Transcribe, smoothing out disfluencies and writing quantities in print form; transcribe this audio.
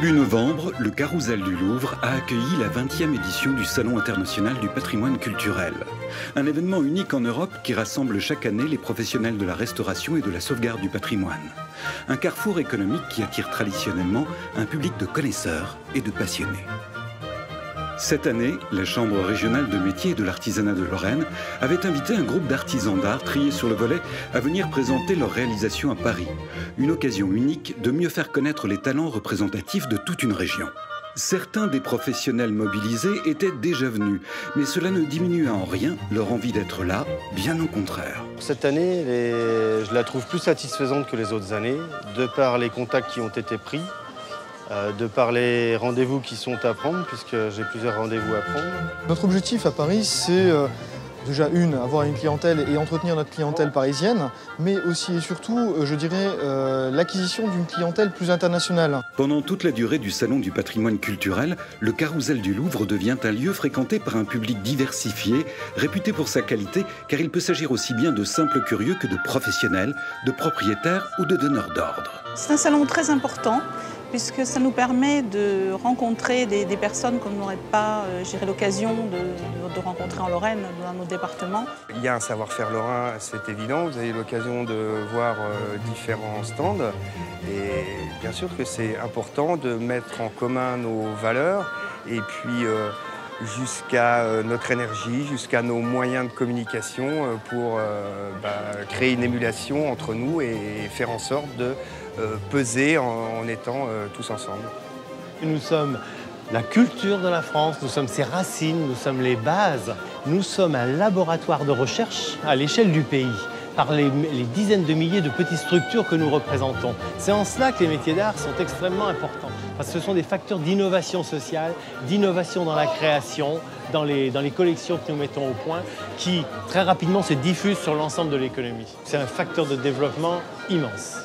Début novembre, le Carrousel du Louvre a accueilli la 20e édition du Salon international du patrimoine culturel. Un événement unique en Europe qui rassemble chaque année les professionnels de la restauration et de la sauvegarde du patrimoine. Un carrefour économique qui attire traditionnellement un public de connaisseurs et de passionnés. Cette année, la Chambre régionale de métiers et de l'artisanat de Lorraine avait invité un groupe d'artisans d'art triés sur le volet à venir présenter leurs réalisations à Paris. Une occasion unique de mieux faire connaître les talents représentatifs de toute une région. Certains des professionnels mobilisés étaient déjà venus, mais cela ne diminuait en rien leur envie d'être là, bien au contraire. Cette année, je la trouve plus satisfaisante que les autres années, de par les contacts qui ont été pris. De par les rendez-vous qui sont à prendre, puisque j'ai plusieurs rendez-vous à prendre. Notre objectif à Paris, c'est déjà avoir une clientèle et entretenir notre clientèle parisienne, mais aussi et surtout, je dirais, l'acquisition d'une clientèle plus internationale. Pendant toute la durée du Salon du patrimoine culturel, le Carrousel du Louvre devient un lieu fréquenté par un public diversifié, réputé pour sa qualité, car il peut s'agir aussi bien de simples curieux que de professionnels, de propriétaires ou de donneurs d'ordre. C'est un salon très important, puisque ça nous permet de rencontrer des personnes qu'on n'aurait pas l'occasion de rencontrer en Lorraine, dans nos départements. Il y a un savoir-faire lorrain, c'est évident. Vous avez l'occasion de voir différents stands. Et bien sûr que c'est important de mettre en commun nos valeurs et puis jusqu'à notre énergie, jusqu'à nos moyens de communication pour créer une émulation entre nous et faire en sorte de peser en étant tous ensemble. Nous sommes la culture de la France, nous sommes ses racines, nous sommes les bases. Nous sommes un laboratoire de recherche à l'échelle du pays, par les dizaines de milliers de petites structures que nous représentons. C'est en cela que les métiers d'art sont extrêmement importants, parce que ce sont des facteurs d'innovation sociale, d'innovation dans la création, dans les collections que nous mettons au point, qui très rapidement se diffusent sur l'ensemble de l'économie. C'est un facteur de développement immense.